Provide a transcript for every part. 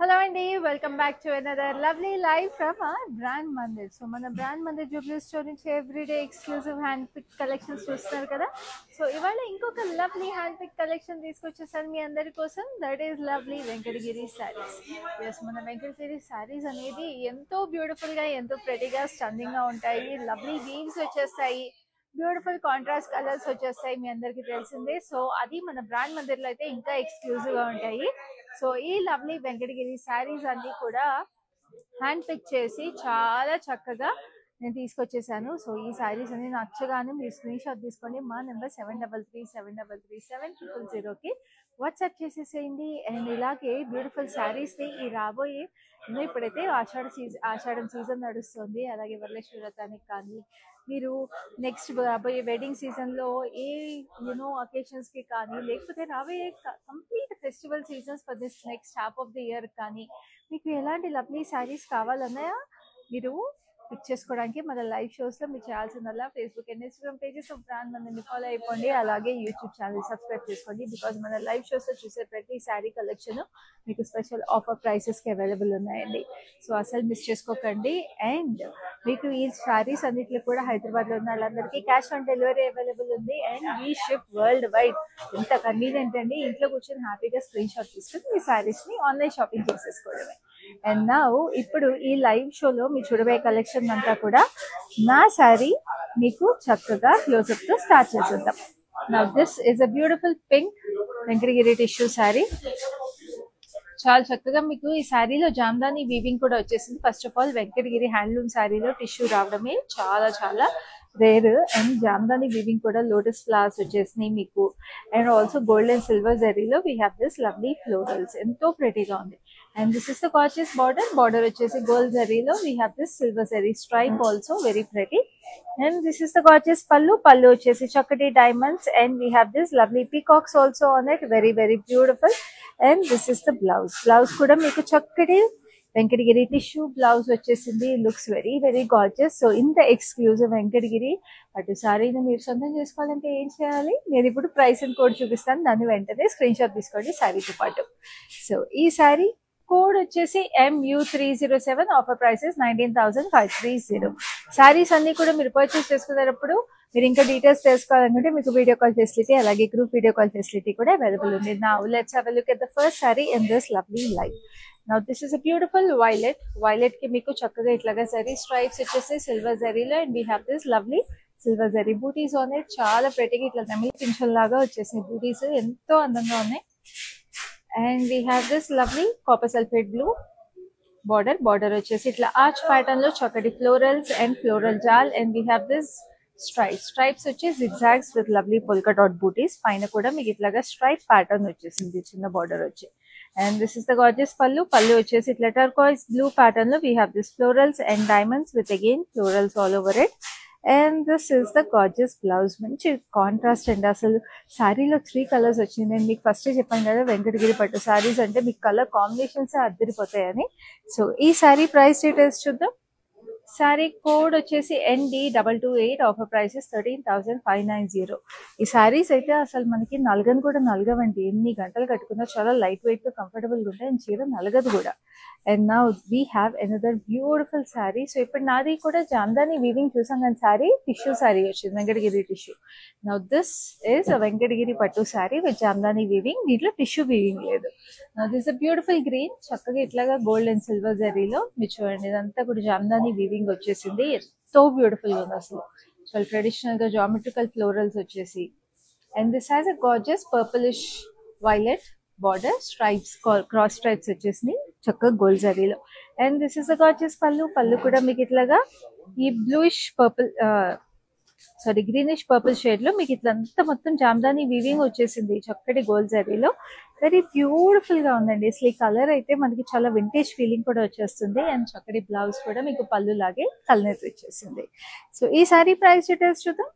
Hello Andy, welcome back to another lovely live from our brand Mandir. So మన brand Mandir Jubilee Store నుంచి everyday exclusive hand picked collections చూస్తున్నారు కదా. So ఇవాళ ఇంకొక lovely hand picked collection తీసుకొచ్చేసాను మీ అందరి కోసం. That is lovely Venkatagiri sarees. Yes, మన Venkatagiri sarees అనేది ఎంతో బ్యూటిఫుల్ గా ఎంతో pretty గా స్టన్నింగ్ గా ఉంటాయి. Lovely weaves వచ్చేస్తాయి. బ్యూటిఫుల్ కాంట్రాస్ట్ కలర్స్ వచ్చేస్తాయి మీ అందరికి తెలిసిందే. సో అది మన బ్రాండ్ మందిర్లో అయితే ఇంకా ఎక్స్క్లూజివ్ గా ఉంటాయి. సో ఈ లవ్లీ వెంకటగిరి శారీస్ అన్ని కూడా హ్యాండ్ పిక్ చేసి చాలా చక్కగా నేను తీసుకొచ్చేసాను. సో ఈ శారీస్ అన్ని నచ్చగానే మీరు స్క్రీన్ షాట్ తీసుకోండి. మా నెంబర్ 7337337000కి వాట్సాప్ చేసేసేయండి. అండ్ ఇలాగే బ్యూటిఫుల్ శారీస్ని ఈ రాబోయే ఇప్పుడైతే ఆషాఢం సీజన్ నడుస్తుంది. అలాగే వరలక్ష్మి వ్రతానికి కానీ మీరు నెక్స్ట్ రాబోయే వెడ్డింగ్ సీజన్లో ఏ అకేషన్స్కి కానీ లేకపోతే రాబోయే complete festival seasons for this next half of the year కానీ మీకు ఎలాంటి లవ్లీ శారీస్ కావాలన్నా మీరు పిక్ చేసుకోవడానికి మన లైవ్ షోస్లో మీరు చేయాల్సిందల్లా Facebook and Instagram pages of brand మందిని ఫాలో అయిపోండి. అలాగే యూట్యూబ్ ఛానల్ సబ్స్క్రైబ్ చేసుకోండి. బికాజ్ మన లైవ్ షోస్లో చూసే ప్రతి శారీ కలెక్షన్ మీకు స్పెషల్ ఆఫర్ ప్రైసెస్కి అవైలబుల్ ఉన్నాయండి. సో అసలు మిస్ చేసుకోకండి. అండ్ మీకు ఈ శారీస్ అన్నింటిలో కూడా హైదరాబాద్లో ఉన్న వాళ్ళందరికీ క్యాష్ ఆన్ డెలివరీ అవైలబుల్ ఉంది. And we ship world wide. ఎంత కన్వీనియంట్ అండి, ఇంట్లో కూర్చొని హ్యాపీగా స్క్రీన్ షాట్ తీసుకుని మీ శారీస్ని ఆన్లైన్ షాపింగ్ చేసేసుకోవడమే. అండ్ నా ఇప్పుడు ఈ లైవ్ షోలో మీ చూడబోయే కలెక్షన్ అంతా కూడా నా శారీ మీకు చక్కగా క్లోజప్ తో స్టార్ట్ చేసేద్దాం. Now this is a beautiful pink Venkatagiri tissue sari. చాలా చక్కగా మీకు ఈ శారీలో జామ్దాని వీవింగ్ కూడా వచ్చేసింది. First of all Venkatagiri handloom శారీలో టిష్యూ రావడమే చాలా చాలా రేర్. అండ్ జామ్దాని వీవింగ్ కూడా లోటస్ ఫ్లవర్స్ వచ్చేసినాయి మీకు. And also gold and silver జరీలో we have this lovely florals, ఎంతో ప్రెటీగా ఉంది. And this is the gorgeous border వచ్చేసి గోల్డ్ జరీలో we have this silver zari stripe also very pretty. And this is the gorgeous పళ్ళు వచ్చేసి చక్కటి diamonds. And we have this lovely peacocks also on it, very very beautiful. And this is the blouse కూడా మీకు చక్కటి Venkatagiri tissue blouse వచ్చేసింది. Looks very very gorgeous. So ఇంత exclusive Venkatagiri పట్టు శారీని మీరు సొంతం చేసుకోవాలంటే ఏం చేయాలి, నేను ఇప్పుడు ప్రైస్ అండ్ కోడ్ చూపిస్తాను, దాన్ని వెంటనే స్క్రీన్ షాట్ తీసుకోండి శారీతో పాటు. సో ఈ శారీ కోడ్ వచ్చేసి MU307, ఆఫర్ ప్రైసెస్ 19,530. శారీస్ అన్ని కూడా మీరు పర్చేస్ చేసుకునేటప్పుడు మీరు ఇంకా డీటెయిల్స్ తెలుసుకోవాలనుకుంటే మీకు వీడియో కాల్ ఫెసిలిటీ అలాగే గ్రూప్ వీడియో కాల్ ఫెసిలిటీ కూడా అవైలబుల్ ఉంది. Now let's have a look at the first sari in this lovely light. Now this is a beautiful violet కి మీకు చక్కగా ఇట్లాగా జరీ స్ట్రైప్స్ వచ్చేసి సిల్వర్ జరీలో. And we have this lovely silver zari booties on it. చాలా ప్రెటీగా ఇట్లా నెమిలి పింఛన్ లాగా వచ్చేసినాయి బూటీస్, ఎంతో అందంగా ఉన్నాయి. And we have this lovely copper sulphate blue border వచ్చేసి ఇట్లా ఆర్చ్ ప్యాటర్న్ లో చక్కటి florals and floral jaal. And we have this stripes వచ్చి zigzags with lovely polka dot booties. పైన కూడా మీకు ఇట్లాగా స్ట్రైప్ ప్యాటర్న్ వచ్చేసింది చిన్న బార్డర్ వచ్చి. And this is the gorgeous పళ్ళు వచ్చేసి ఇట్లా టర్కోయిస్ బ్లూ ప్యాటర్న్ లో we have this florals and diamonds with again florals all over it. And this is the gorgeous blouse. మంచి కాంట్రాస్ట్ అండి, అసలు శారీలో 3 కలర్స్ వచ్చింది. నేను మీకు ఫస్ట్ చెప్పాను కదా వెంకటగిరి పట్టు శారీస్ అంటే మీకు కలర్ కాంబినేషన్స్ అద్దరిపోతాయని. సో ఈ శారీ ప్రైస్ డీటెయిల్స్ చూద్దాం. శారీ కోడ్ వచ్చేసి ND228, ఆఫర్ ప్రైసెస్ 13,590. ఈ శారీస్ అయితే అసలు మనకి నలగని కూడా నలగవండి, ఎన్ని గంటలు కట్టుకున్నా చాలా లైట్ వెయిట్ గా కంఫర్టబుల్ గా ఉంటాయి. అండ్ చీర నలగదు కూడా. And now we have another beautiful sari. So ఇప్పుడు నాది కూడా జామ్దాని వీవింగ్ చూసాం కానీ శారీ టిష్యూ శారీ వచ్చింది, Venkatagiri tissue. Now this is Venkatagiri pattu sari with Jamdani weaving. దీంట్లో టిష్యూ వీవింగ్ లేదు. Now this a beautiful green, చక్కగా ఇట్లాగా గోల్డ్ అండ్ సిల్వర్ జరీలో మీరు చూడండి. ఇదంతా కూడా జామ్దాని వీవింగ్ వచ్చేసింది, ఎంతో బ్యూటిఫుల్ గా ఉంది అసలు. చాలా ట్రెడిషనల్ గా జామెట్రికల్ ఫ్లోరల్స్ వచ్చేసి. And this has a gorgeous purplish violet border, stripes cross stripes వచ్చేసినాయి చక్కగా గోల్డ్ జరీలో. And this is the gorgeous pallu కూడా మీకు ఇట్లాగా ఈ బ్లూయిష్ గ్రీనిష్ పర్పుల్ షేడ్ లో మీకు ఇట్లంతా మొత్తం జామ్దాని వీవింగ్ వచ్చేసింది చక్కటి గోల్డ్ జరీలో. వెరీ బ్యూటిఫుల్ గా ఉందండి. అసలు ఈ కలర్ అయితే మనకి చాలా వింటేజ్ ఫీలింగ్ కూడా వచ్చేస్తుంది. అండ్ చక్కటి బ్లౌజ్ కూడా మీకు పళ్ళు లాగే కలర్ వచ్చేసింది. సో ఈ సారీ ప్రైస్ డీటెయిల్స్ చూద్దాం.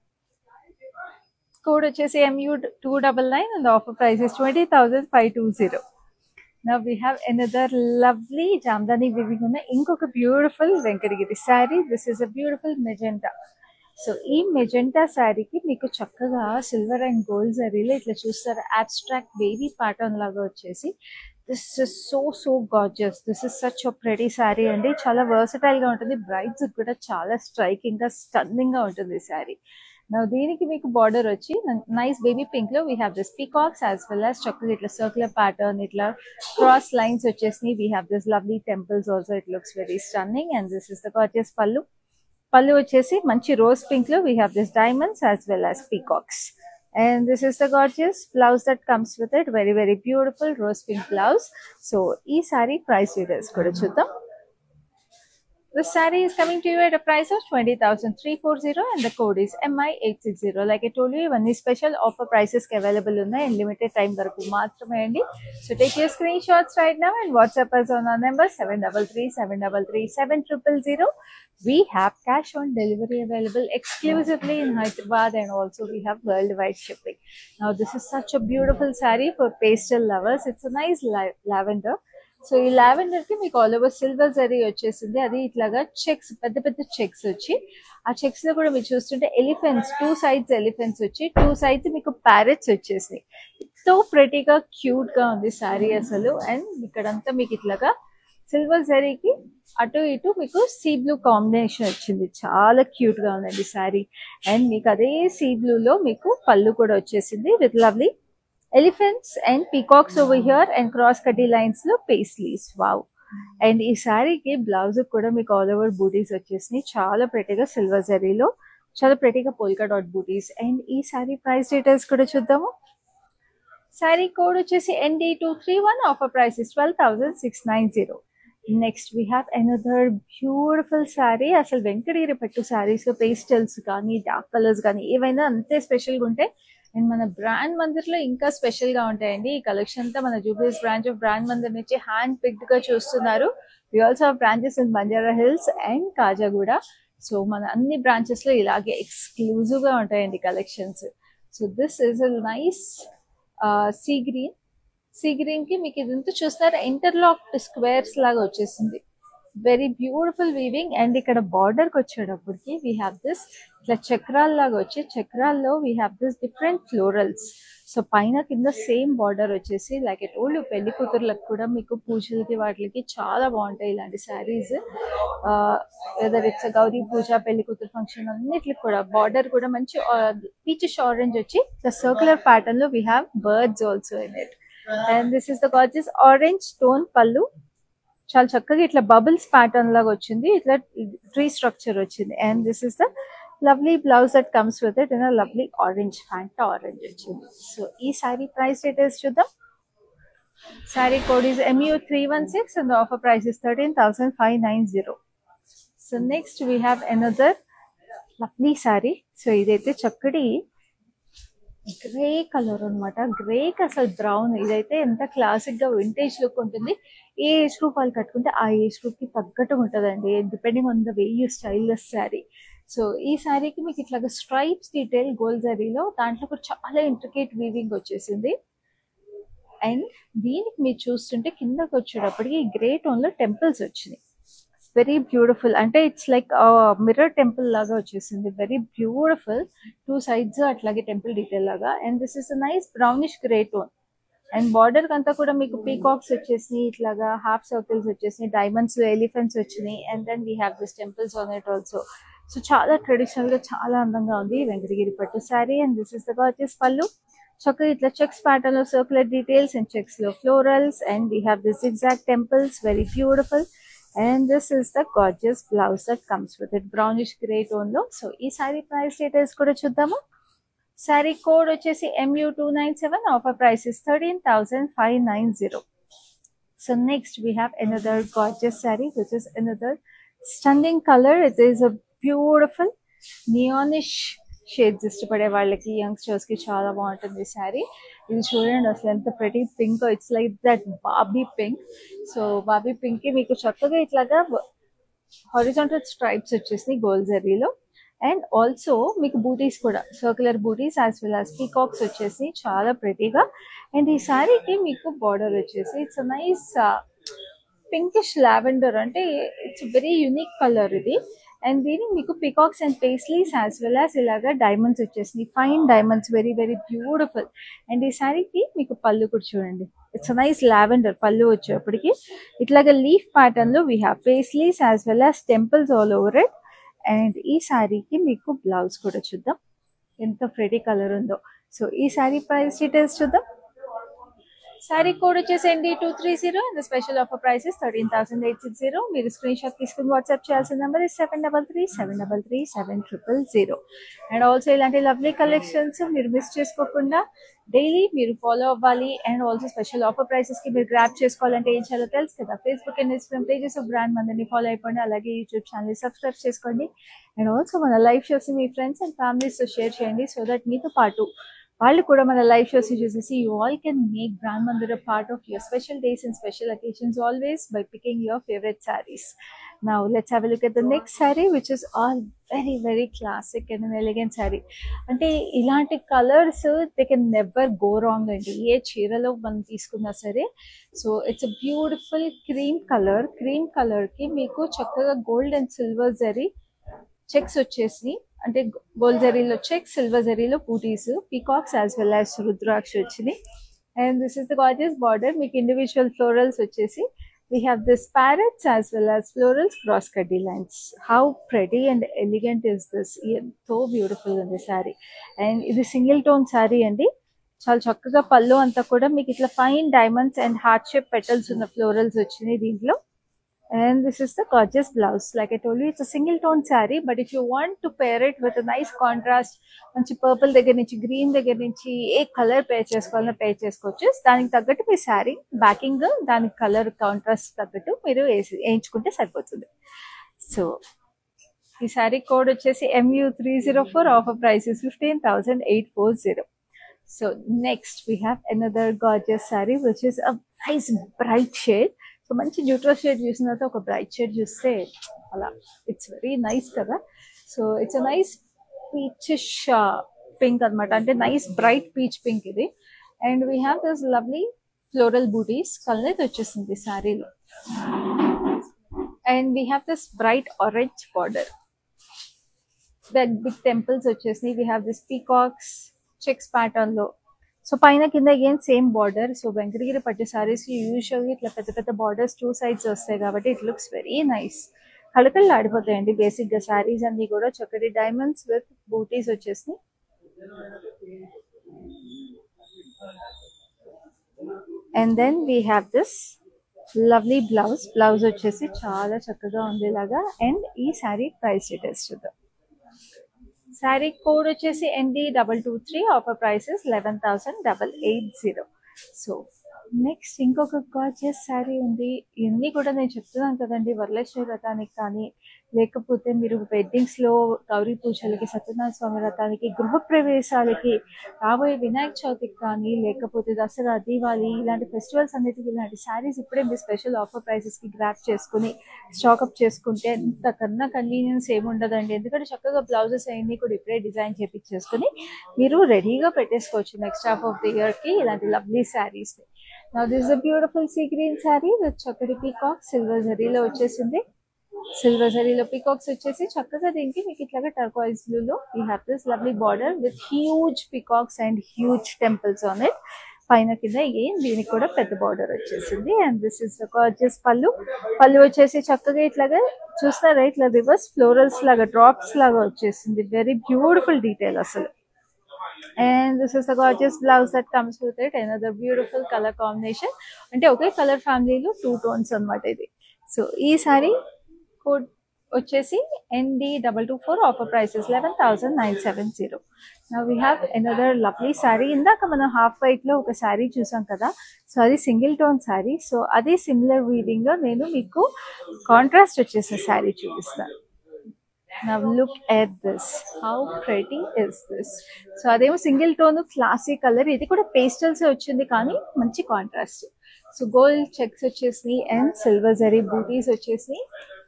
కోడ్ వచ్చేసి MU299 and the offer price is 20,520. Now we have another lovely Jamdani weaving ఉన్న ఇంకొక beautiful Venkatagiri sari. This is a beautiful magenta. So ఈ మెజెంటా శారీకి మీకు చక్కగా సిల్వర్ అండ్ గోల్డ్ జరీలో ఇట్లా చూస్తారు అబ్స్ట్రాక్ట్ బేబీ ప్యాటర్న్ లాగా వచ్చేసి this is so gorgeous. This is such a pretty sari అండి. చాలా వర్సటైల్ గా ఉంటుంది. బ్రైడ్స్ కూడా చాలా స్ట్రైకింగ్ గా స్టన్నింగ్ గా ఉంటుంది ఈ శారీ. నా దీనికి మీకు బార్డర్ వచ్చి నైస్ బేబీ పింక్ లో we have this peacocks as well as చక్కగా ఇట్లా సర్క్యులర్ ప్యాటర్న్ ఇట్లా క్రాస్ లైన్స్ వచ్చేసి we have this lovely temples also. It looks very stunning and this is the gorgeous పళ్ళు. పళ్ళు వచ్చేసి మంచి రోజ్ పింక్ లో we have this diamonds as well as peacocks. And this is the gorgeous blouse that comes with it. Very beautiful rose pink blouse. So ee saree price details kuda chuddam. This saree is coming to you at a price of 20,340 and the code is MI860. Like I told you, ivanni special offer prices available unnai and limited time varaku maatrame andi. So take your screenshots right now and WhatsApp us on our number 733-733-7000. We have cash on delivery available exclusively in Hyderabad and also we have worldwide shipping. Now this is such a beautiful saree for pastel lovers. It's a nice lavender. So ఈ lavender కి మీకు all over silver zari వచ్చేసింది. అది ఇట్లాగా checks పెద్ద checks వచ్చి ఆ checks లో కూడా మీరు చూస్తుంటే ఎలిఫెంట్స్ 2 sides ఎలిఫెంట్స్ వచ్చి 2 sides మీకు ప్యారెట్స్ వచ్చేసి ఎంతో ప్రెటీగా క్యూట్ గా ఉంది శారీ అసలు. అండ్ ఇక్కడంతా మీకు ఇట్లాగా సిల్వర్ జరీకి అటు ఇటు మీకు సీ బ్లూ కాంబినేషన్ వచ్చింది. చాలా క్యూట్ గా ఉందండి శారీ. అండ్ మీకు అదే సీ బ్లూ లో మీకు పళ్ళు కూడా వచ్చేసింది with lovely elephants and peacocks over here and cross cutty lines lo paisleys. Wow. And ee saree ki blouse kuda meeku all over booties vachesni chaala pretty ga silver zari lo chaala pretty ga polka dot booties. And ee saree price details kuda chuddamo. Saree code vachesi ND231. Offer price is 12,690. Next we have another beautiful saree. Asal venkadiri pettu sarees lo pastels gaani dark colors gaani evaina ante special ga unte and మన brand Mandir లో ఇంకా special గా ఉంటాయండి. ఈ collection అంతా మన జూబ్లీస్ branch of brand Mandir నుంచి హ్యాండ్ పిక్డ్ గా చూస్తున్నారు. We also have branches in Banjara Hills and Kajaguda. So మన అన్ని బ్రాంచెస్ లో ఇలాగే ఎక్స్క్లూజివ్ గా ఉంటాయండి collections. So this is a nice sea green కి మీకు ఇదంతా చూస్తారా ఇంటర్లాక్ స్క్వేర్స్ లాగా వచ్చేసింది. Very beautiful weaving. అండ్ ఇక్కడ బార్డర్ కి వచ్చేటప్పటికి వీ హ్యావ్ దిస్ ఇట్లా చక్రాల్ లాగా వచ్చి చక్రాల్లో we have this different florals. So పైన కింద సేమ్ బార్డర్ వచ్చేసి లైక్ ఎట్ ఓల్డ్ పెళ్లి కూతుర్లకు కూడా మీకు పూజలకి వాటికి చాలా బాగుంటాయి ఇలాంటి శారీస్. వెదర్ ఇట్స్ గౌరీ పూజ పెళ్లి కూతురు ఫంక్షన్ అన్నిటికి కూడా బార్డర్ కూడా మంచి పీచిష్ ఆరెంజ్ వచ్చి ఇట్లా సర్క్యులర్ ప్యాటర్న్ లో we have birds also in it. And this is the gorgeous orange tone పళ్ళు. చాలా చక్కగా ఇట్లా బబుల్స్ ప్యాటర్న్ లాగా వచ్చింది. ఇట్లా ట్రీ స్ట్రక్చర్ వచ్చింది. And this is the lovely blouse that comes with it in a lovely orange Fanta orange వచ్చింది. So ఈ సారీ ప్రైస్ డీటెయిల్స్ చూద్దాం. Sorry code is MU316 and the offer price is 13,590. So next we have another lovely sorry. So ఇదైతే చక్కటి grey colour అనమాట. గ్రేకి అసలు brown. ఇదైతే ఎంత classic గా వింటేజ్ లుక్ ఉంటుంది. ఏ ఏజ్ గ్రూప్ వాళ్ళు కట్టుకుంటే ఆ ఏజ్ గ్రూప్ కి తగ్గట్టుగా ఉంటుందండి depending on the way you style this sari. So ఈ శారీకి మీకు ఇట్లాగా స్ట్రైప్స్ డీటెయిల్ గోల్డ్ జరీలో దాంట్లో కూడా చాలా ఇంట్రికేట్ వీవింగ్ వచ్చేసింది. అండ్ దీనికి మీరు చూస్తుంటే కిందకి వచ్చేటప్పటికి గ్రే టోన్ లో టెంపుల్స్ వచ్చినాయి. Very beautiful. అంటే ఇట్స్ లైక్ మిర్రర్ టెంపుల్ లాగా వచ్చేసింది. Very beautiful. 2 sides అట్లాగే టెంపుల్ డీటెయిల్ లాగా. And this is nice brownish grey tone. And border అంతా కూడా మీకు పీకాక్స్ వచ్చేసి ఇట్లాగా హాఫ్ సర్కిల్స్ వచ్చేసి డైమండ్స్ లో ఎలిఫెంట్స్ వచ్చినాయి. And then we have this temples on it also. So చాలా ట్రెడిషనల్ గా చాలా అందంగా ఉంది Venkatagiri pattu sari. And this is the gorgeous పళ్ళు. చక్కగా ఇట్లా చెక్స్ ప్యాటర్న్ లో సర్క్యులర్ డీటెయిల్స్ అండ్ చెక్స్ లో florals. And we have this exact temples. Very beautiful. And this is the gorgeous blouse that comes with it. Brownish grey tone lo. So ee saree price details kuda chuddamo. Saree code vachesi MU297. Offer price is 13,590. So next we have another gorgeous saree which is another stunning color. It is a beautiful neonish shades ఇష్టపడే వాళ్ళకి youngsters కి చాలా బాగుంటుంది ఈ శారీ. ఇది చూడండి అసలు ఎంత pretty pink. It's like that Bobby pink. So Bobby pink కి మీకు చక్కగా ఇట్లాగా హారిజాంటల్ స్ట్రైప్స్ వచ్చేసినాయి గోల్డ్ జరీలో. అండ్ ఆల్సో మీకు బూటీస్ కూడా సర్క్యులర్ బూటీస్ యాజ్ వెల్ యాజ్ పీకాక్స్ వచ్చేసి చాలా ప్రెటీగా. అండ్ ఈ శారీకి మీకు బార్డర్ వచ్చేసి ఇట్స్ నైస్ పింకిష్ లావెండర్. అంటే ఇట్స్ వెరీ యూనిక్ కలర్ ఇది. అండ్ దీనికి మీకు peacocks and paisleys as well as ఇలాగా డైమండ్స్ వచ్చేసినాయి, fine diamonds, very very beautiful. And ఈ శారీకి మీకు పళ్ళు కూడా చూడండి, ఇట్స్ నైస్ లావెండర్ పళ్ళు వచ్చేప్పటికి. ఇట్లాగా లీఫ్ ప్యాటర్న్ లో we have paisleys as well as temples all over it. And ఈ శారీకి మీకు బ్లౌజ్ కూడా చూద్దాం ఎంత ప్రెటీ కలర్ ఉందో. సో ఈ శారీ ప్రైస్ డీటెయిల్స్ చూద్దాం. శారీ కోడ్ వచ్చేసండి 230 అండ్ స్పెషల్ ఆఫర్ ప్రైసెస్ 13,860. మీరు స్క్రీన్ షాట్ తీసుకుని వాట్సాప్ చేయాల్సిన నెంబర్ 7337337000. అండ్ ఆల్సో ఇలాంటి లవ్లీ కలెక్షన్స్ మీరు మిస్ చేసుకోకుండా డైలీ మీరు ఫాలో అవ్వాలి. And also special offer prices కి మీరు గ్రాప్ చేసుకోవాలంటే ఏం చేయాలో తెలుసు కదా. Facebook and Instagram pages of brand మందిని ఫాలో అయిపోండి, అలాగే యూట్యూబ్ ఛానల్ సబ్స్క్రైబ్ చేసుకోండి. అండ్ ఆల్సో మన live shows me friends and ఫ్యామిలీస్తో షేర్ చేయండి, సో దట్ మీతో పాటు వాళ్ళు కూడా మన లైవ్ షోస్ చూసేసి you all can make brand Mandir a part of your special days and special occasions always by picking your favorite sarees. Now let's have a look at the next saree, which is all very very classic and an elegant saree. అంటే ఇలాంటి colours they can never go wrong అండి, ఏ చీరలో మనం తీసుకున్నా సరే. So it's a beautiful cream colour. Cream colour కి మీకు చక్కగా gold and silver zari checks వచ్చేసి, అంటే గోల్డ్ జరీలో చెక్స్, సిల్వర్ జరీలో బూటీస్, పీకాక్స్ యాజ్ వెల్ యాజ్ రుద్రాక్ష వచ్చింది. And this is the gorgeous border. మీకు ఇండివిజువల్ ఫ్లోరల్స్ వచ్చేసి we have this parrots as well as florals, cross కడ్డీ lines. How pretty and elegant is this, ఎంతో beautiful ఉంది sari. And ఇది single tone sari అండి, చాలా చక్కగా పళ్ళు అంతా కూడా మీకు ఇట్లా fine diamonds and heart shape petals ఉన్న ఫ్లోరల్స్ వచ్చినాయి దీంట్లో. And this is the gorgeous blouse. Like I told you, it's a single tone saree, but if you want to pair it with a nice contrast, manchi purple దగ్గర నుంచి green దగ్గర నుంచి ఏ colour pay చేసుకోవాలన్నా pay చేసుకోవచ్చు. దానికి తగ్గట్టు మీ sari backing దానికి colour contrast తగ్గట్టు మీరు వేయించుకుంటే సరిపోతుంది. సో ఈ శారీ కోడ్ వచ్చేసి MU304. Offer price is 15,840. So next we have another gorgeous saree which is a nice bright shade. So మంచి న్యూట్రల్ షేడ్ చూసిన తర్వాత ఒక బ్రైట్ షేడ్ చూస్తే అలా ఇట్స్ వెరీ నైస్ కదా. So it's a nice peachish pink అనమాట, అంటే nice bright peach pink ఇది. And we have this lovely floral booties colour వచ్చేసింది శారీలో. And we have this bright orange border, big temples వచ్చేసి. We have this peacocks checks pattern లో. So పైన కింద again same border. So Venkatagiri pattu saris యూజువల్గా ఇట్లా పెద్ద పెద్ద బార్డర్స్ 2 sides వస్తాయి కాబట్టి ఇట్ లుక్స్ వెరీ నైస్. కళకళ్ళు ఆడిపోతాయండి బేసిక్ గా సారీస్ అన్ని కూడా. చక్కటి డైమండ్స్ విత్ బూటీస్ వచ్చేసి. And then we have this lovely blouse వచ్చేసి చాలా చక్కగా ఉండేలాగా. అండ్ ఈ శారీ ప్రైస్ డీటెయిల్స్ చూద్దాం. శారీ కోడ్ వచ్చేసి ND223. Offer prices 11,880. So next ఇంకొక గార్జియస్ శారీ ఉంది. ఇవన్నీ కూడా నేను చెప్తున్నాను కదండి, వరలక్ష్మి వ్రతానికి కానీ, లేకపోతే మీరు వెడ్డింగ్స్ లో గౌరీ పూజలకి, సత్యనారాయణ స్వామి వ్రతానికి, గృహప్రవేశాలకి, రాబోయే వినాయక చవితికి కానీ, లేకపోతే దసరా, దీవాలి ఇలాంటి ఫెస్టివల్స్ అన్నిటికీ ఇలాంటి శారీస్ ఇప్పుడే మీరు స్పెషల్ ఆఫర్ ప్రైసెస్ కి గ్రాప్ చేసుకుని స్టాక్అప్ చేసుకుంటే అంతకన్నా కన్వీనియన్స్ ఏముండదండి. ఎందుకంటే చక్కగా బ్లౌజెస్ అన్ని కూడా ఇప్పుడే డిజైన్ చేపించేసుకుని మీరు రెడీగా పెట్టేసుకోవచ్చు next half of the year కి ఇలాంటి lovely saris. Now this is a beautiful sea green saree with చక్కటి పీకాక్స్ సిల్వర్ జరీలో వచ్చేసింది. సిల్వర్ జరీలో పీకాక్స్ వచ్చేసి చక్కగా దీనికి మీకు ఇట్లాగా టర్కోయిజ్ బ్లూలో we have this lovely border with huge peacocks and huge temples on it. పైన కింద ఏం దీనికి కూడా పెద్ద బార్డర్ వచ్చేసింది. అండ్ దిస్ ఇస్ గార్జియస్ పళ్ళు వచ్చేసి చక్కగా ఇట్లాగా చూస్తారా, ఇట్లా రివర్స్ ఫ్లోరల్స్ లాగా డ్రాప్స్ లాగా వచ్చేసింది. వెరీ బ్యూటిఫుల్ డీటెయిల్ అసలు. And this is the gorgeous blouse that comes with it. Another beautiful color combination. అంటే ఒకే కలర్ ఫ్యామిలీలో 2 tones అన్నమాట ఇది. సో ఈ సారీ కోడ్ వచ్చేసి ND224. Offer prices 11,970. Now we have another lovely saree. ఇందాక మనం half white లో ఒక శారీ చూసాం కదా, సో అది సింగిల్ టోన్ శారీ. సో అది సిమిలర్ వీవింగ్ లో నేను మీకు కాంట్రాస్ట్ వచ్చేసే శారీ చూపిస్తాను. Now look at this, how pretty is this. So అదేమో సింగిల్ టోన్ క్లాసీ కలర్, ఇది కూడా పేస్టల్స్ వచ్చింది కానీ మంచి కాంట్రాస్ట్. సో గోల్డ్ చెక్స్ వచ్చేసి అండ్ సిల్వర్ జరీ బూటీస్ వచ్చేసి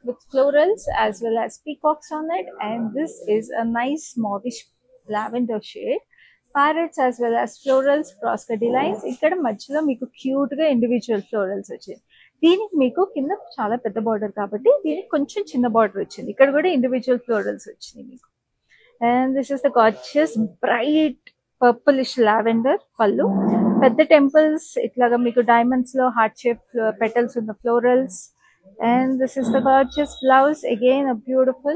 with florals as well as peacocks on it. And this is a nice mauvish lavender shade. Parrots as well as florals, cross cutty lines. ఇక్కడ మధ్యలో మీకు cute గా individual florals వచ్చాయి. దీనికి మీకు కింద చాలా పెద్ద బార్డర్ కాబట్టి దీనికి కొంచెం చిన్న బార్డర్ వచ్చింది. ఇక్కడ కూడా ఇండివిజువల్ ఫ్లోరల్స్ వచ్చినాయి మీకు. And this is the gorgeous bright purplish lavender పళ్ళు. పెద్ద టెంపుల్స్ ఇట్లాగా మీకు డైమండ్స్ లో హార్ట్ షేప్ పెటల్స్ ఉన్న florals. And this is the gorgeous blouse, again a beautiful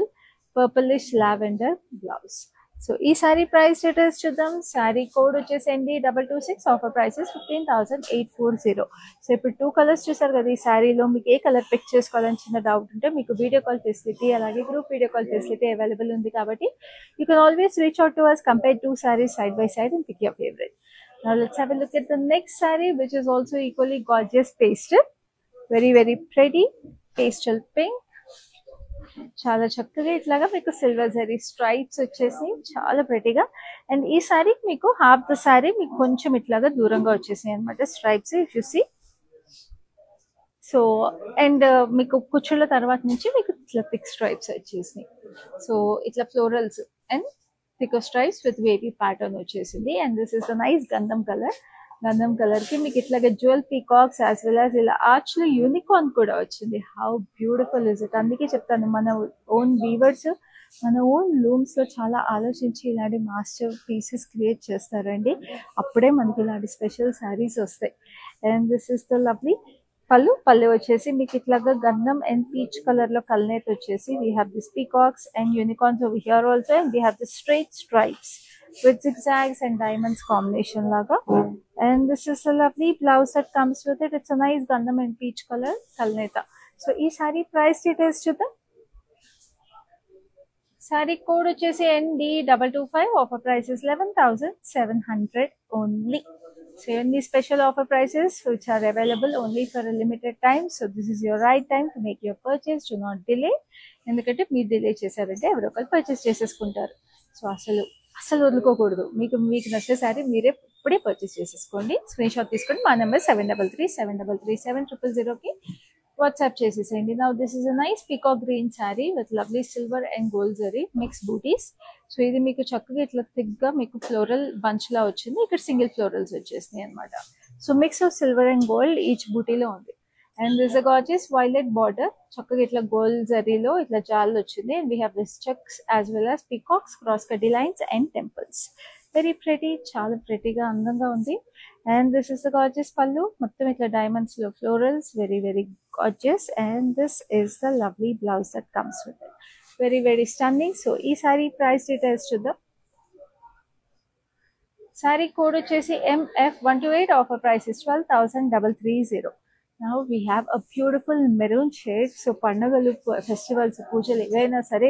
purplish lavender blouse. So ee saree price details chuddam. Saree code vachesandi 226, offer price is 15,840. So ఇప్పుడు 2 colours చూసారు కదా. ఈ సారీలో మీకు ఏ colour pick చేసుకోవాలని చిన్న doubt ఉంటే మీకు వీడియో కాల్ ఫెసిలిటీ అలాగే group video call facility available ఉంది కాబట్టి you can always reach out to us, compare 2 sarees side by side and pick your favorite. Now let's have a look at the next saree, which is also equally gorgeous pastel. Very very pretty pastel pink. చాలా చక్కగా ఇట్లాగా మీకు silver zari stripes వచ్చేసి చాలా ప్రెటీగా. And ఈ sorry మీకు half the sorry మీకు కొంచెం ఇట్లాగా దూరంగా వచ్చేసాయి అనమాట స్ట్రైప్స్ చూసి. సో అండ్ మీకు కుచ్చుళ్ళ తర్వాత నుంచి మీకు ఇట్లా థిక్ స్ట్రైప్స్ వచ్చేసినాయి. సో ఇట్లా florals and thick stripes with wavy pattern వచ్చేసింది. And this is the nice gandham colour. Gandham colour కి మీకు ఇట్లాగా jewel peacocks as well as ఇలా ఆర్చ్ లో యూనికార్న్ కూడా వచ్చింది. How beautiful is it. అందుకే చెప్తాను మన ఓన్ వీవర్స్ మన ఓన్ లూమ్స్ లో చాలా ఆలోచించి ఇలాంటి మాస్టర్ పీసెస్ క్రియేట్ చేస్తారండి. అప్పుడే మనకి ఇలాంటి స్పెషల్ శారీస్ వస్తాయి. And this is the lovely పళ్ళు వచ్చేసి మీకు ఇట్లాగా గంధం అండ్ పీచ్ కలర్ లో కల్నేత్ వచ్చేసి we have this peacocks and unicorns over here also. And we have the straight stripes with zigzags and diamonds combination laga. And this is a lovely blouse that comes with it. It's a nice gandham and peach color kalneta. So ee saree price details chudam. Saree code vachesi ND225, offer price is 11,700 only. So any special offer prices which are available only for a limited time. So this is your right time to make your purchase. Do not delay. ఎందుకంటే మీరు delay చేశారంటే ఎవరో ఒకరు purchase చేసేసుకుంటారు. So అసలు వదులుకోకూడదు. మీకు నచ్చే sorry మీరే ఇప్పుడే పర్చేస్ చేసేసుకోండి. స్క్రీన్ షాట్ తీసుకోండి. మా నెంబర్ 7337337000కి వాట్సాప్ చేసేసేయండి. Now this is a nice peacock green sari with lovely silver and gold zari mix బూటీస్. సో ఇది మీకు చక్కగా ఇట్లా థిక్గా మీకు ఫ్లోరల్ బంచ్ లా వచ్చింది. ఇక్కడ సింగిల్ ఫ్లోరల్స్ వచ్చేసినాయి అనమాట. So mix of silver and gold each బూటీలో ఉంది. And this a gorgeous violet border. చక్కగా ఇట్లా గోల్డ్ జరీలో ఇట్లా జాల్ వచ్చింది. And we have this checks as well as peacocks, cross cut lines and temples. Very pretty, చాలా ప్రెటీగా అందంగా ఉంది. And this is the gorgeous pallu. మొత్తం ఇట్లా డైమండ్స్ లో florals, very very gorgeous. And this is the lovely blouse that comes with it. Very very stunning. So ఈ sorry price details చూద్దాం. Sorry code వచ్చేసి MF128, offer price is 12,330. Now we have a beautiful maroon shade. So పండుగలు, festivals, పూజలు ఏవైనా సరే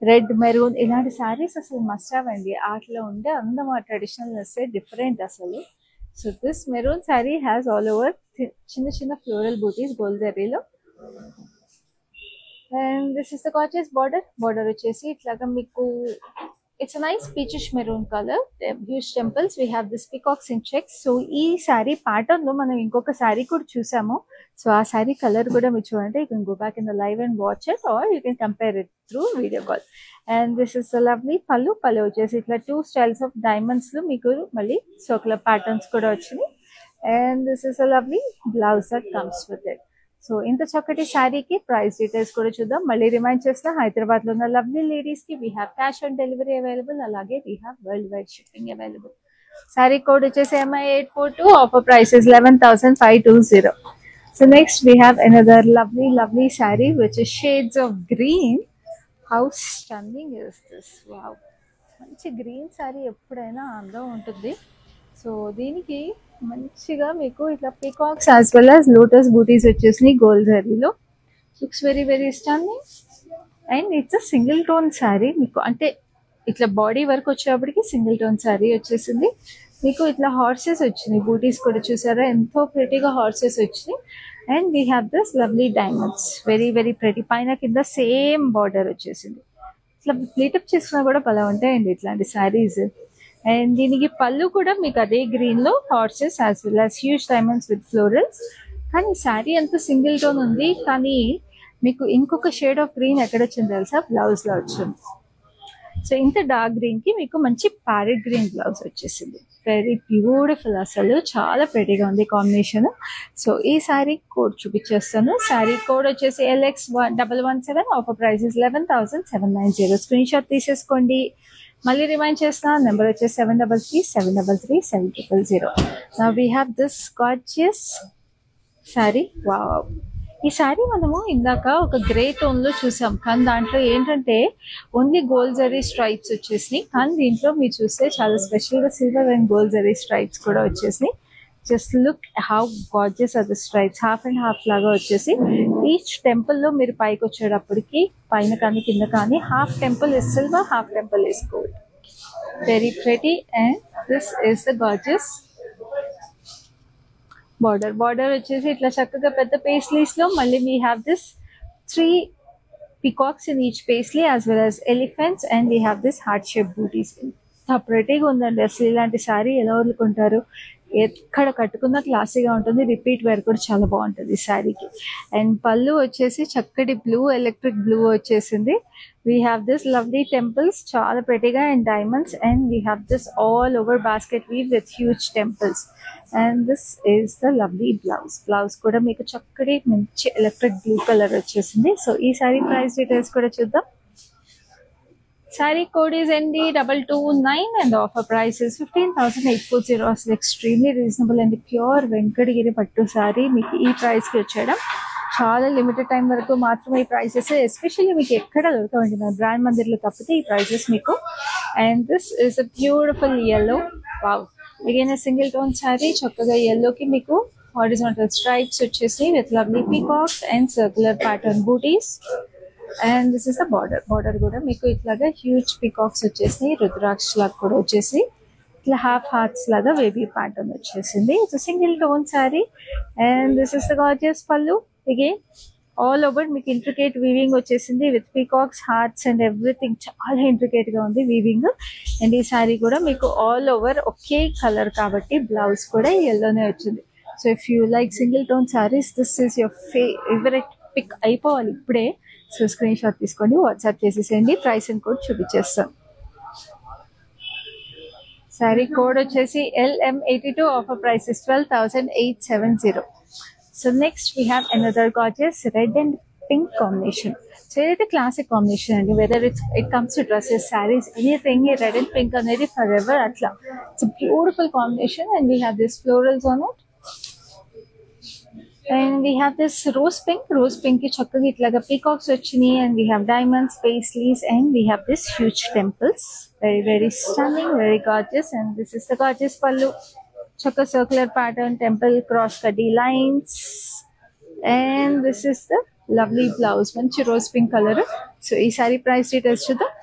red maroon ఇలాంటి శారీస్ అసలు must have అండి. వాటిలో ఉండే అందం ఆ ట్రెడిషనల్నెస్ డిఫరెంట్ అసలు. So this maroon sari has all over చిన్న చిన్న ఫ్లోరల్ బూటీస్ గోల్డ్ జరీలో. And this is the gorgeous border వచ్చేసి ఇట్లాగా మీకు it's a nice peachish maroon color. Huge temples. We have this peacocks in checks. So ee saree pattern lo manam inkoka saree kuda chusamo. So aa saree color kuda meer chudante. You can go back in the live and watch it, or you can compare it through video call. And this is a lovely pallu vachesi itla 2 styles of diamonds lo meeku malli circular patterns kuda vachini. And this is a lovely blouse that comes with it. So ఇంత చక్కటి శారీకి price details కూడా చూద్దాం. మళ్ళీ remind చేస్తా, హైదరాబాద్ లో ఉన్న lovely ladies కి we have cash on delivery available, అలాగే we have worldwide shipping available. Sari code వచ్చేసి MI842, offer price is 11,520. So next we have another lovely sari which is shades of green. How stunning is this. Wow, మంచి green sari ఎప్పుడైనా అందం ఉంటుంది. So దీనికి మంచిగా మీకు ఇట్లా peacocks as well as lotus booties వచ్చేసినాయి గోల్డ్ జరీలో. Looks very very stunning. And it's a single tone sari. మీకు అంటే ఇట్లా బాడీ వర్క్ వచ్చేటప్పటికి సింగిల్ టోన్ శారీ వచ్చేసింది. మీకు ఇట్లా హార్సెస్ వచ్చినాయి, బూటీస్ కూడా చూసారా ఎంతో ప్రెటీగా హార్సెస్ వచ్చినాయి. And we have this lovely diamonds, very very pretty. పైన కింద సేమ్ బార్డర్ వచ్చేసింది. ఇట్లా ప్లీటప్ చేసుకున్నా కూడా భలే ఉంటాయండి ఇట్లాంటి శారీస్. అండ్ దీనికి పళ్ళు కూడా మీకు అదే గ్రీన్ లో horses as well as huge diamonds with florals. కానీ శారీ అంతా సింగిల్ టోన్ ఉంది, కానీ మీకు ఇంకొక షేడ్ ఆఫ్ గ్రీన్ ఎక్కడ వచ్చింది తెలుసా, బ్లౌజ్ లో వచ్చింది. సో ఇంత డార్క్ గ్రీన్ కి మీకు మంచి ప్యారెట్ గ్రీన్ బ్లౌజ్ వచ్చేసింది. వెరీ బ్యూటిఫుల్, అసలు చాలా ప్రెటీగా ఉంది కాంబినేషన్. సో ఈ శారీ కోడ్ చూపించేస్తాను. శారీ కోడ్ వచ్చేసి LX117. Offer price 11,790. Screen shot తీసేసుకోండి. మళ్ళీ రిమైండ్ చేస్తున్నా, నెంబర్ వచ్చేసి 7337337000. Now we have this gorgeous sari. Wow, ఈ శారీ మనము ఇందాక ఒక గ్రే టోన్ లో చూసాం, కానీ దాంట్లో ఏంటంటే ఓన్లీ గోల్డ్ జరీ స్ట్రైప్స్ వచ్చేసినాయి. కానీ దీంట్లో మీరు చూస్తే చాలా స్పెషల్ గా silver and gold zari stripes కూడా వచ్చేసినాయి. Just look how gorgeous are the stripes. Half and half లాగా వచ్చేసి ఈచ్ టెంపుల్ లో మీరు పైకి వచ్చేటప్పటికి పైన కానీ కింద కానీ half temple is silver, half temple is gold. Very pretty. And this is the gorgeous border వచ్చేసి ఇట్లా చక్కగా పెద్ద పేస్లీస్ లో మళ్ళీ we have this 3 peacocks in each paisley as well as elephants, and we have this heart shaped booties. ప్రెటీగా ఉందండి అసలు. ఇలాంటి శారీ ఎలా వదులుకుంటారు, ఎక్కడ కట్టుకున్నా క్లాసీగా ఉంటుంది. రిపీట్ వేర్ కూడా చాలా బాగుంటుంది ఈ శారీకి. అండ్ పళ్ళు వచ్చేసి చక్కటి బ్లూ, ఎలక్ట్రిక్ బ్లూ వచ్చేసింది. We have this lovely temples, చాలా ప్రెటీగా, and diamonds. And we have this all over basket weave with huge temples. And this is the lovely blouse కూడా మీకు చక్కటి మంచి ఎలక్ట్రిక్ బ్లూ కలర్ వచ్చేసింది. సో ఈ sari price details కూడా చూద్దాం. Saree code is ND229 and the offer price is 15,840. అసలు extremely reasonable అండి. ప్యూర్ వెంకటగిరి పట్టు శారీ మీకు ఈ ప్రైస్కి వచ్చేయడం చాలా లిమిటెడ్ టైం వరకు మాత్రమే ఈ ప్రైసెస్. ఎస్పెషల్లీ మీకు ఎక్కడ దొరకవండి, మన బ్రాండ్ మందిర్లో తప్పితే ఈ ప్రైసెస్ మీకు. And this is a beautiful yellow. Wow, again single tone sari. చక్కగా yellowకి మీకు హారిజాంటల్ స్ట్రైప్స్ వచ్చేసి with lovely peacocks and circular pattern butis. And this is the border కూడా మీకు ఇట్లాగా హ్యూజ్ పీకాక్స్ వచ్చేసి, రుద్రాక్ష లాగా కూడా వచ్చేసి ఇట్లా హాఫ్ హార్ట్స్ లాగా వేబీ ప్యాటర్న్ వచ్చేసింది. It's single tone sari. And this is the gorgeous pallu. Again all over మీకు ఇంట్రికేట్ వీవింగ్ వచ్చేసింది with peacocks, hearts and everything. చాలా ఇంట్రికేట్ గా ఉంది వీవింగ్. అండ్ ఈ శారీ కూడా మీకు ఆల్ ఓవర్ ఒకే కలర్ కాబట్టి బ్లౌజ్ కూడా ఎల్లోనే వచ్చింది. So if you like single tone saris, this is your favourite pick అయిపోవాలి ఇప్పుడే. సో స్క్రీన్ షాట్ తీసుకోండి, వాట్సాప్ చేసేసేయండి. ప్రైస్ అండ్ కోడ్ చూపించేస్తాం. శారీ కోడ్ వచ్చేసి LM82. Offer price is 12,870. So next we have another gorgeous red and pink combination. So ఏదైతే classic combination అండి, whether it comes to dresses, saris, anything, red and pink అనేది for ఎవర్ అట్లా. It's beautiful combination. And we have this florals on it. And we have this rose pink ki chakkaga itlaga peacocks vachini. And we have diamonds, paisleys, and we have this huge temples. Very very stunning, very gorgeous. And this is the gorgeous pallu, chakka circular pattern, temple cross cutty lines. And this is the lovely blouse, manchi rose pink color. So ee saree price details chuddam.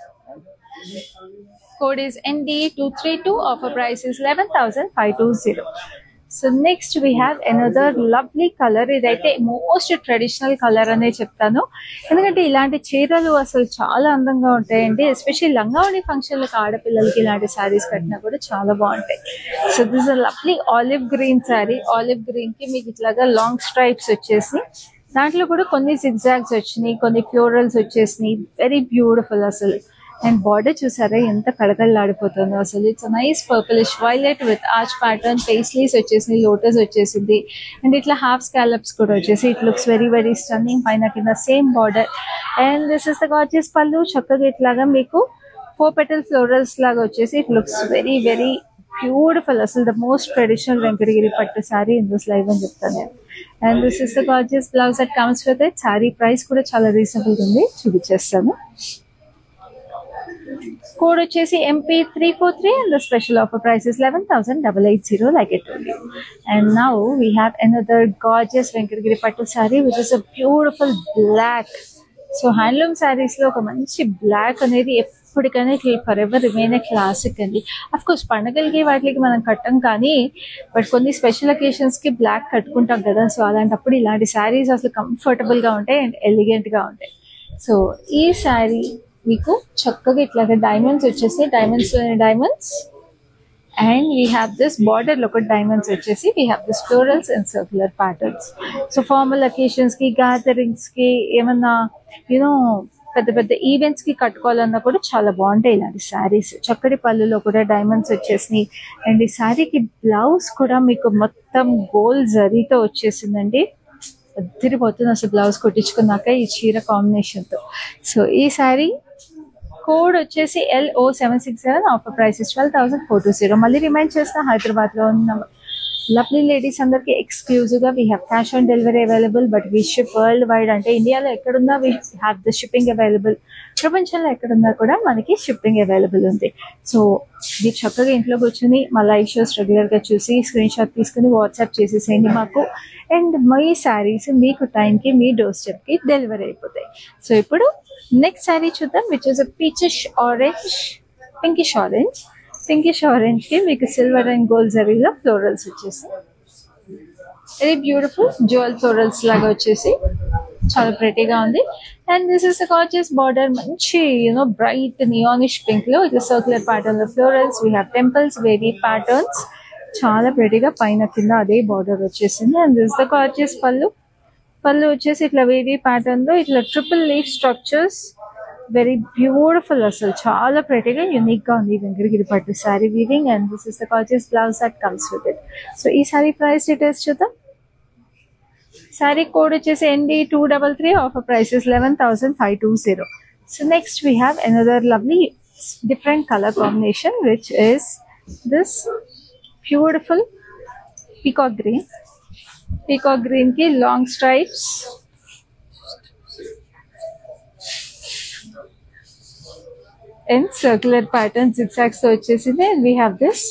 Code is ND232. Offer price is 11,520. So next we have another lovely colour. ఇదైతే most traditional colour అనే చెప్తాను, ఎందుకంటే ఇలాంటి చీరలు అసలు చాలా అందంగా ఉంటాయండి. ఎస్పెషల్లీ లంగావణి ఫంక్షన్లకు ఆడపిల్లలకి ఇలాంటి శారీస్ కట్టినా కూడా చాలా బాగుంటాయి. So this a lovely olive green sari. Olive green కి మీకు ఇట్లాగా లాంగ్ స్ట్రైప్స్ వచ్చేసి, దాంట్లో కూడా కొన్ని జిగ్జాగ్స్ వచ్చినాయి, కొన్ని ఫ్లోరల్స్ వచ్చేసినాయి. వెరీ బ్యూటిఫుల్ అసలు. అండ్ బార్డర్ చూసారా ఎంత కళకళలాడిపోతుందో అసలు. It's nice purplish violet with arch pattern, paisleys వచ్చేసింది, లోటస్ వచ్చేసింది. అండ్ ఇట్లా హాఫ్ స్కాలప్స్ కూడా వచ్చేసి it looks very very stunning. పైన కింద same border. And this is the gorgeous పళ్ళు. చక్కగా ఇట్లాగా మీకు 4 petal ఫ్లోరల్స్ లాగా వచ్చేసి it looks very very beautiful. అసలు the most traditional Venkatagiri pattu sari in this live అని చెప్తాను నేను. And this is the gorgeous blouse that comes with it. Sari price కూడా చాలా రీజనబుల్ ఉంది, చూపించేస్తాను. Code వచ్చేసి MP343 and the special offer price is 11,880 like I told you. And now we have another gorgeous Venkatagiri Pattu saree which is a beautiful black. So handloom sarees లో ఒక మంచి black అనేది ఎప్పటికైనా for ever remain A classic అండి. Of course పండగలకి వాటికి మనం కట్టం, కానీ బట్ కొన్ని స్పెషల్ అకేషన్స్ కి బ్లాక్ కట్టుకుంటాం కదా. సో అలాంటప్పుడు ఇలాంటి శారీస్ అసలు కంఫర్టబుల్ గా ఉంటాయి అండ్ ఎలిగెంట్ గా ఉంటాయి. సో ఈ శారీ మీకు చక్కగా ఇట్లాగా డైమండ్స్ వచ్చేసి, diamonds and we have this border లో ఒక డైమండ్స్ వచ్చేసి we have this florals and circular patterns. So formal occasions కి, గ్యాదరింగ్స్ కి, ఏమన్నా యూనో పెద్ద పెద్ద ఈవెంట్స్ కి కట్టుకోవాలన్నా కూడా చాలా బాగుంటాయి ఇలాంటి శారీస్. చక్కటి పళ్ళులో కూడా డైమండ్స్ వచ్చేసినాయి. అండ్ ఈ శారీకి బ్లౌజ్ కూడా మీకు మొత్తం గోల్డ్ జరీతో వచ్చేసిందండి. అదిరిపోతుంది అసలు బ్లౌజ్ కుట్టించుకున్నాక ఈ చీర కాంబినేషన్ తో. సో ఈ శారీ కోడ్ వచ్చేసి LO767. Offer price 12,420. మళ్ళీ రిమైండ్ చేసిన హైదరాబాద్ లో ఉన్న లవ్లీ లేడీస్ అందరికి ఎక్స్క్లూజివ్ గా we have cash on delivery available. But we ship world wide, అంటే ఇండియాలో ఎక్కడున్నా we have the shipping available. ప్రపంచంలో ఎక్కడున్నా కూడా మనకి షిప్పింగ్ అవైలబుల్ ఉంది. సో మీరు చక్కగా ఇంట్లో కూర్చొని మా లైవ్ షోస్ రెగ్యులర్ గా చూసి స్క్రీన్ షాట్ తీసుకుని వాట్సాప్ చేసేసేయండి మాకు. అండ్ మీ శారీస్ మీకు టైంకి మీ డోర్ స్టెప్ కి డెలివరీ అయిపోతాయి. సో ఇప్పుడు నెక్స్ట్ శారీ చూద్దాం, విచ్ ఇస్ పింకిష్ ఆరెంజ్ కి మీకు సిల్వర్ అండ్ గోల్డ్ జరీలో ఫ్లోరల్స్ వచ్చేసి వెరీ బ్యూటిఫుల్ జ్యువెల్ ఫ్లోరల్స్ లాగా వచ్చేసి చాలా ప్రెటీగా ఉంది. And this is gorgeous border, మంచి బ్రైట్ నియానిష్ పింక్ లో ఇట్లా సర్క్యులర్ ప్యాటర్న్ లో florals. We have temples, wavy patterns, చాలా ప్రెటీగా పైన కింద అదే బార్డర్ వచ్చేసింది. అండ్ దిస్ ద గార్జియస్ పళ్ళు వచ్చేసి ఇట్లా వేవీ ప్యాటర్న్ లో ఇట్లా triple leaf structures, very beautiful, అసలు చాలా ప్రెటీగా యూనిక్ గా ఉంది Venkatagiri pattu sari weaving. And this is the gorgeous blouse that comes with it. So ఈ శారీ ప్రైస్ డీటెయిల్స్ చూద్దాం. శారీ కోడ్ వచ్చేసి ND233. Offer price 11,520. So next we have another lovely different colour combination, which is this beautiful peacock green కి long stripes and circular pattern zigzags తో వచ్చేసింది. And we have this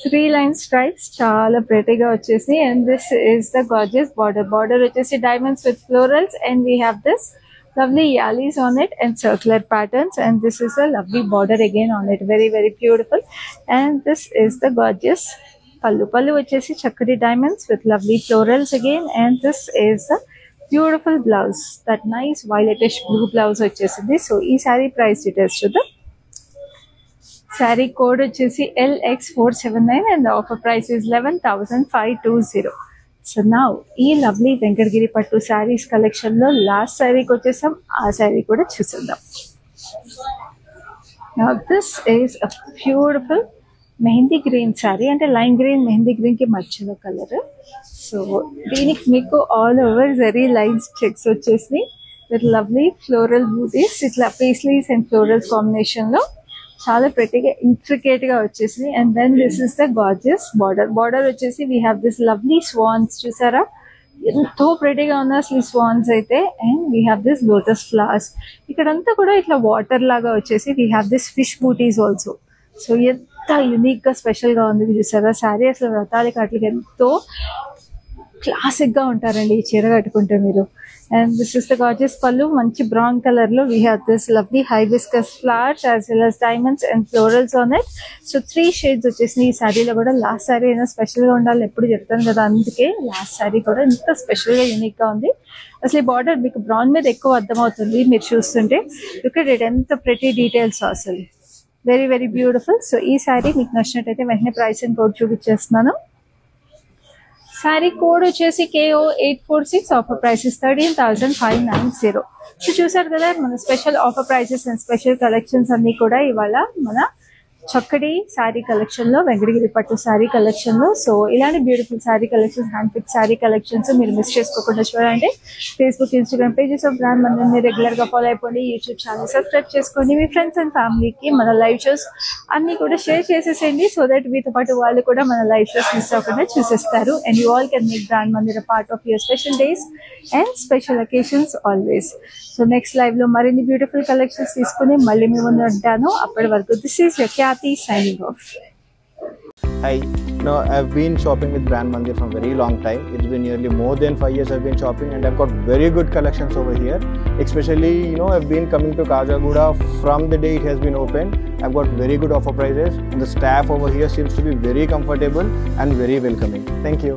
3 line stripes, చాలా ప్రెటీగా వచ్చేసి. and this is the gorgeous border వచ్చేసి diamonds with florals. and we have this lovely yallis on it and circular patterns. and this is a lovely border again on it, very very beautiful. and this is the gorgeous pallu వచ్చేసి చక్కటి diamonds with lovely florals again. and this is the beautiful blouse, that nice violetish blue blouse వచ్చేసింది. So ఈ sari price details చూద్దాం. Sari code వచ్చేసి LX479 and offer price 11,520. So now ఈ lovely Venkatagiri పట్టు saris collection లో last శారీకి వచ్చేసాం. ఆ శారీ కూడా చూసేద్దాం. Now this is a beautiful mehndi green sari, అంటే లైమ్ గ్రీన్ మెహందీ గ్రీన్ కి మధ్యలో కలర్. సో దీనికి మీకు all over zari lines checks వచ్చేసి విత్ లవ్లీ ఫ్లోరల్ బ్యూటీస్, ఇట్లా పేస్లీస్ అండ్ ఫ్లోరల్స్ కాంబినేషన్ లో చాలా ప్రెటీగా ఇంట్రికేట్ గా వచ్చేసి. And then this is the gorgeous border వచ్చేసి we have this lovely swans, చూసారా ఎంతో ప్రెటీగా ఉన్న అసలు స్వాన్స్ అయితే. And we have this lotus flowers, ఇక్కడంతా కూడా ఇట్లా వాటర్ లాగా వచ్చేసి we have this fish butis also. So ఎంత యూనిక్ గా స్పెషల్ గా ఉంది చూసారా శారీ. అసలు వ్రతాలకి అట్లకి ఎంతో క్లాసిక్ గా ఉంటారండి ఈ చీర కట్టుకుంటే మీరు. And this is the gorgeous పళ్ళు, మంచి బ్రౌన్ కలర్ లో we have this lovely hibiscus flowers as well as diamonds and florals on it. So 3 shades వచ్చేసినాయి ఈ శారీలో కూడా. లాస్ట్ శారీ అయినా స్పెషల్ గా ఉండాలి ఎప్పుడు చెప్తాను కదా, అందుకే లాస్ట్ శారీ కూడా ఇంత స్పెషల్ గా యూనిక్ గా ఉంది. అసలు ఈ బార్డర్ మీకు బ్రౌన్ మీద ఎక్కువ అర్థమవుతుంది మీరు చూస్తుంటే. ఇక్కడ ఎంత ప్రెటీ డీటెయిల్స్ అసలు, వెరీ వెరీ బ్యూటిఫుల్. సో ఈ శారీ మీకు నచ్చినట్టయితే వెంటనే ప్రైస్ అండ్ కోడ్ చూపించేస్తున్నాను. శారీ కోడ్ వచ్చేసి KO846. Offer prices 13,590. సో చూసారు కదా మన special offer prices and special collections అన్ని కూడా ఇవాళ మన చక్కటి శారీ కలెక్షన్ లో, వెంకటగిరి పట్టు శారీ కలెక్షన్ లో. సో ఇలాంటి beautiful sari collections, hand pick sari collections మీరు మిస్ చేసుకోకుండా చూడాలంటే Facebook, Instagram pages of brand మందిని రెగ్యులర్ గా ఫాలో అయిపోండి. యూట్యూబ్ ఛానల్ సబ్స్క్రైబ్ చేసుకోండి. మీ ఫ్రెండ్స్ అండ్ ఫ్యామిలీకి మన లైవ్ షోస్ అన్ని కూడా షేర్ చేసేసేయండి. సో దట్ మీతో పాటు వాళ్ళు కూడా మన లైవ్ షోస్ మిస్ అవ్వకుండా చూసేస్తారు. And you all can make brand Mandira part of your special days and special occasions always. So next live లో మరిన్ని బ్యూటిఫుల్ కలెక్షన్స్ తీసుకుని మళ్ళీ మీ ముందు ఉంటాను. అప్పటి వరకు this is your Kathy signing off. Hi, I've been shopping with Brand Mandir from very long time. It's been nearly more than 5 years I've been shopping, and I've got very good collections over here. Especially, I've been coming to Kajagoda from the day it has been opened. I've got very good offer prices, and the staff over here seems to be very comfortable and very welcoming. Thank you.